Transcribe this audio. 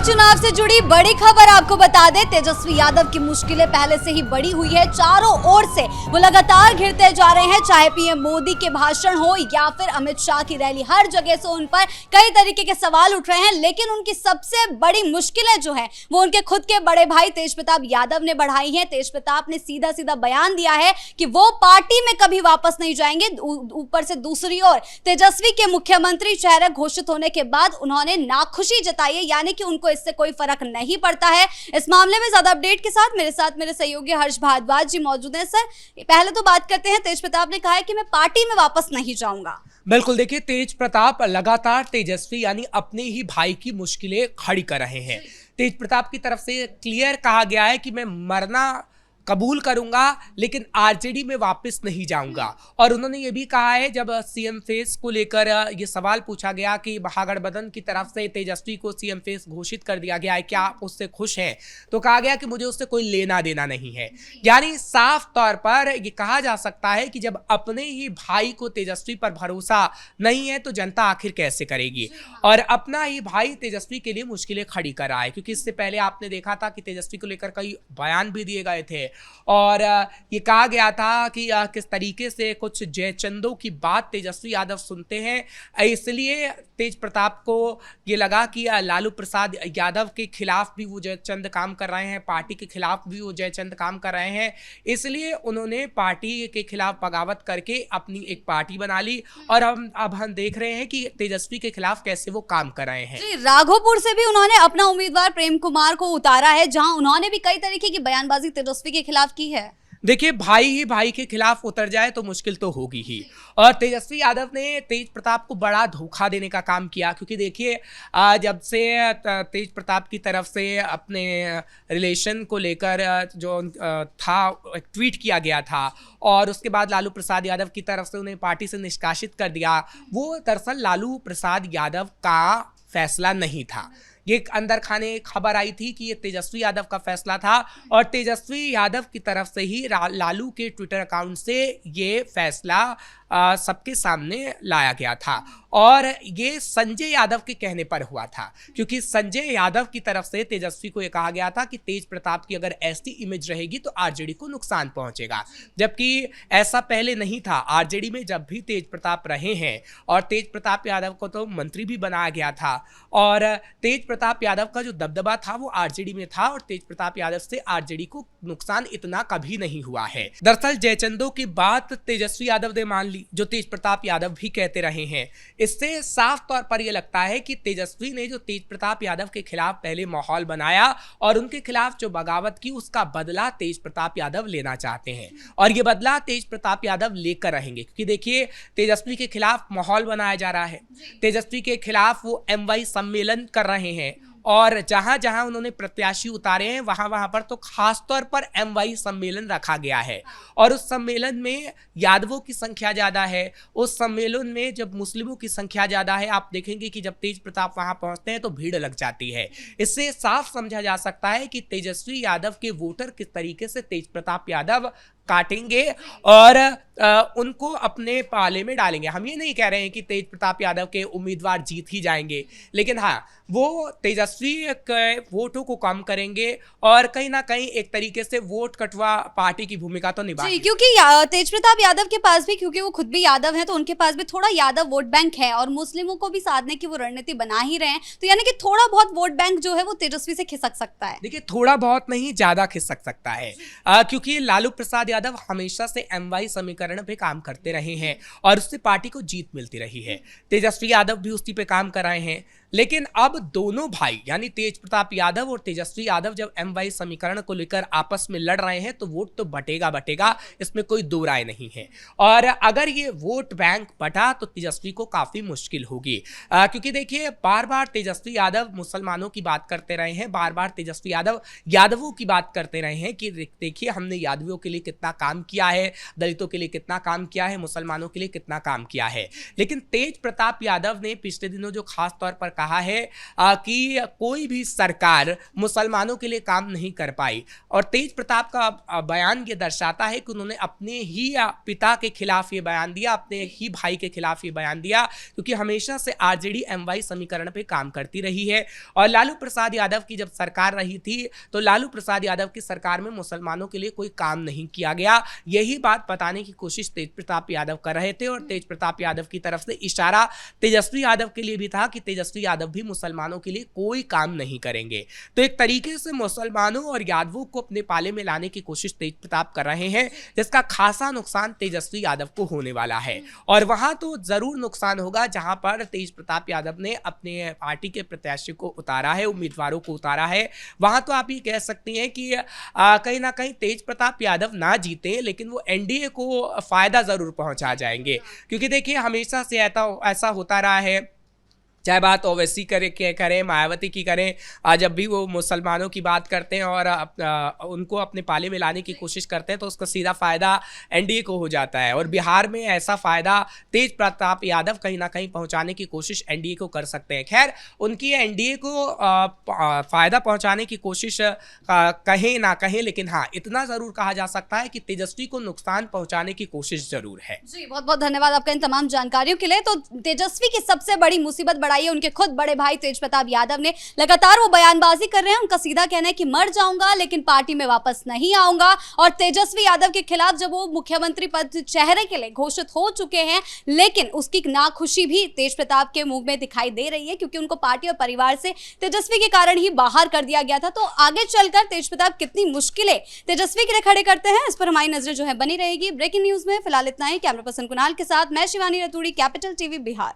चुनाव से जुड़ी बड़ी खबर आपको बता दें, तेजस्वी यादव की मुश्किलें पहले से ही बढ़ी हुई है। चारों ओर से वो लगातार घिरते जा रहे हैं, चाहे पीएम मोदी के भाषण हो या फिर अमित शाह की रैली, हर जगह से उन पर कई तरीके के सवाल उठ रहे हैं। लेकिन उनकी सबसे बड़ी मुश्किलें जो है वो उनके खुद के बड़े भाई तेजप्रताप यादव ने बढ़ाई है। तेजप्रताप ने सीधा सीधा बयान दिया है कि वो पार्टी में कभी वापस नहीं जाएंगे। ऊपर से दूसरी ओर तेजस्वी के मुख्यमंत्री चेहरा घोषित होने के बाद उन्होंने नाखुशी जताई है, यानी कि उनको इससे कोई फर्क नहीं पड़ता है। इस मामले में ज्यादा अपडेट के साथ मेरे सहयोगी हर्ष भारद्वाज जी मौजूद हैं। सर, पहले तो बात करते हैं, तेजप्रताप ने कहा है कि मैं पार्टी में वापस नहीं जाऊंगा। बिल्कुल, देखिए तेजप्रताप लगातार तेजस्वी यानी अपने ही भाई की मुश्किलें खड़ी कर रहे हैं। तेजप्रताप की तरफ से क्लियर कहा गया है कि मैं मरना कबूल करूंगा लेकिन आरजेडी में वापस नहीं जाऊंगा। और उन्होंने ये भी कहा है, जब सीएम फेस को लेकर ये सवाल पूछा गया कि महागठबंधन की तरफ से तेजस्वी को सीएम फेस घोषित कर दिया गया है, क्या आप उससे खुश हैं, तो कहा गया कि मुझे उससे कोई लेना देना नहीं है। यानी साफ तौर पर ये कहा जा सकता है कि जब अपने ही भाई को तेजस्वी पर भरोसा नहीं है तो जनता आखिर कैसे करेगी। और अपना ही भाई तेजस्वी के लिए मुश्किलें खड़ी कर रहा है, क्योंकि इससे पहले आपने देखा था कि तेजस्वी को लेकर कई बयान भी दिए गए थे और ये कहा गया था कि किस तरीके से कुछ जयचंदों की बात तेजस्वी यादव सुनते हैं। इसलिए तेजप्रताप को ये लगा कि लालू प्रसाद यादव के खिलाफ भी वो जयचंद काम कर रहे हैं, पार्टी के खिलाफ भी वो जयचंद काम कर रहे हैं। इसलिए उन्होंने पार्टी के खिलाफ बगावत करके अपनी एक पार्टी बना ली और अब हम देख रहे हैं कि तेजस्वी के खिलाफ कैसे वो काम कर रहे हैं। राघोपुर से भी उन्होंने अपना उम्मीदवार प्रेम कुमार को उतारा है, जहां उन्होंने भी कई तरीके की बयानबाजी तेजस्वी के खिलाफ की है। देखिए, भाई ही भाई के खिलाफ उतर जाए तो मुश्किल तो होगी ही। और तेजस्वी यादव ने तेजप्रताप को बड़ा धोखा देने का काम किया, क्योंकि देखिए जब से तेजप्रताप की तरफ से अपने रिलेशन को लेकर जो था ट्वीट किया गया था और उसके बाद लालू प्रसाद यादव की तरफ से उन्हें पार्टी से निष्कासित कर दिया, वो दरअसल लालू प्रसाद यादव का फैसला नहीं था। ये अंदर खाने खबर आई थी कि ये तेजस्वी यादव का फैसला था और तेजस्वी यादव की तरफ से ही लालू के ट्विटर अकाउंट से ये फैसला सबके सामने लाया गया था। और ये संजय यादव के कहने पर हुआ था, क्योंकि संजय यादव की तरफ से तेजस्वी को ये कहा गया था कि तेजप्रताप की अगर ऐसी इमेज रहेगी तो आरजेडी को नुकसान पहुंचेगा, जबकि ऐसा पहले नहीं था। आरजेडी में जब भी तेजप्रताप रहे हैं और तेजप्रताप यादव को तो मंत्री भी बनाया गया था और तेजप्रताप यादव का जो दबदबा था वो आरजेडी में था और तेजप्रताप यादव से आरजेडी को नुकसान इतना कभी नहीं हुआ है। दरअसल जयचंदों की बात तेजस्वी यादव ने मान ली, जो तेजप्रताप यादव भी कहते रहे हैं। इससे साफ तौर पर यह लगता है कि तेजस्वी ने जो तेजप्रताप यादव के खिलाफ पहले माहौल बनाया और उनके खिलाफ जो बगावत की, उसका बदला तेजप्रताप यादव लेना चाहते हैं और यह बदला तेजप्रताप यादव लेकर रहेंगे। क्योंकि देखिए, तेजस्वी के खिलाफ माहौल बनाया जा रहा है, तेजस्वी के खिलाफ वो MY सम्मेलन कर रहे हैं और जहां जहां उन्होंने प्रत्याशी उतारे हैं वहां पर तो खास तौर पर MY सम्मेलन रखा गया है और उस सम्मेलन में यादवों की संख्या ज्यादा है। उस सम्मेलन में जब मुस्लिमों की संख्या ज्यादा है, आप देखेंगे कि जब तेजप्रताप वहां पहुंचते हैं तो भीड़ लग जाती है। इससे साफ समझा जा सकता है कि तेजस्वी यादव के वोटर किस तरीके से तेजप्रताप यादव काटेंगे और उनको अपने पाले में डालेंगे। हम ये नहीं कह रहे हैं कि तेजप्रताप यादव के उम्मीदवार जीत ही जाएंगे, लेकिन हाँ, वो तेजस्वी के वोटों को कम करेंगे और कहीं ना कहीं एक तरीके से वोट कटवा पार्टी की भूमिका तो निभाएंगे। क्योंकि तेजप्रताप यादव के पास भी, क्योंकि वो खुद भी यादव हैं, तो उनके पास भी थोड़ा यादव वोट बैंक है और मुस्लिमों को भी साधने की वो रणनीति बना ही रहे हैं, तो यानी कि थोड़ा बहुत वोट बैंक जो है वो तेजस्वी से खिसक सकता है। देखिए, थोड़ा बहुत नहीं, ज्यादा खिसक सकता है, क्योंकि लालू प्रसाद यादव हमेशा से MY समीकरण पे काम करते रहे हैं और उससे पार्टी को जीत मिलती रही है। तेजस्वी यादव भी उसी पे काम कर रहे हैं, लेकिन अब दोनों भाई यानी तेजप्रताप यादव और तेजस्वी यादव जब MY समीकरण को लेकर आपस में लड़ रहे हैं तो वोट तो बटेगा, इसमें कोई दो राय नहीं है। और अगर ये वोट बैंक बटा तो तेजस्वी को काफी मुश्किल होगी, क्योंकि देखिए, बार बार तेजस्वी यादव मुसलमानों की बात करते रहे हैं, बार बार तेजस्वी यादव यादवों की बात करते रहे हैं कि देखिए, हमने यादवियों के लिए कितना काम किया है, दलितों के लिए कितना काम किया है, मुसलमानों के लिए कितना काम किया है। लेकिन तेजप्रताप यादव ने पिछले दिनों जो खास तौर पर कहा है कि कोई भी सरकार मुसलमानों के लिए काम नहीं कर पाई। और तेज प्रताप का बयान ये दर्शाता है कि उन्होंने अपने ही पिता के खिलाफ ये बयान दिया, अपने ही भाई के खिलाफ ये बयान दिया, क्योंकि हमेशा से आरजेडी एमवाई समीकरण पे काम करती रही है। और लालू प्रसाद यादव की जब सरकार रही थी तो लालू प्रसाद यादव की सरकार में मुसलमानों के लिए कोई काम नहीं किया गया। यही बात बताने की कोशिश तेज प्रताप यादव कर रहे थे। और तेज प्रताप यादव की तरफ से इशारा तेजस्वी यादव के लिए भी था कि तेजस्वी यादव भी मुसलमानों के लिए कोई काम नहीं करेंगे। तो एक तरीके से मुसलमानों और यादवों को अपने पाले में लाने की कोशिश तेज प्रताप कर रहे हैं, जिसका खासा नुकसान तेजस्वी यादव को होने वाला है। और वहां तो जरूर नुकसान होगा जहां पर तेज प्रताप यादव ने अपने पार्टी के प्रत्याशी को उतारा है, उम्मीदवारों को उतारा है। वहां तो आप ये कह सकती हैं कि कहीं ना कहीं तेज प्रताप यादव ना जीते, लेकिन वो एनडीए को फायदा जरूर पहुंचा जाएंगे। क्योंकि देखिए हमेशा से ऐसा होता रहा है, चाहे बात ओवैसी करें मायावती की करें, जब भी वो मुसलमानों की बात करते हैं और उनको अपने पाले में लाने की कोशिश करते हैं तो उसका सीधा फायदा एनडीए को हो जाता है। और बिहार में ऐसा फायदा तेज प्रताप यादव कहीं ना कहीं पहुंचाने की कोशिश एनडीए को कर सकते हैं। खैर, उनकी एनडीए को फायदा पहुंचाने की कोशिश कहें ना कहें, लेकिन हाँ इतना जरूर कहा जा सकता है कि तेजस्वी को नुकसान पहुंचाने की कोशिश जरूर है। जी, बहुत बहुत धन्यवाद आपका इन तमाम जानकारियों के लिए। तो तेजस्वी की सबसे बड़ी मुसीबत बढ़ाई है उनके खुद बड़े भाई तेज प्रताप यादव ने। लगातार वो बयानबाजी कर रहे हैं, उनका सीधा कहना है कि मर जाऊंगा लेकिन पार्टी में वापस नहीं आऊंगा। और तेजस्वी यादव के खिलाफ जब वो मुख्यमंत्री पद चेहरे के लिए घोषित हो चुके हैं, लेकिन उसकी नाखुशी भी तेज प्रताप के मुंह में दिखाई दे रही है, क्योंकि उनको पार्टी और परिवार से तेजस्वी के कारण ही बाहर कर दिया गया था। तो आगे चलकर तेज प्रताप कितनी मुश्किलें तेजस्वी के लिए खड़े करते हैं, इस पर हमारी नजरें जो है बनी रहेगी। ब्रेकिंग न्यूज में फिलहाल इतना ही। कैमरा पर्सन कुणाल के साथ मैं शिवानी रतूड़ी, कैपिटल टीवी बिहार।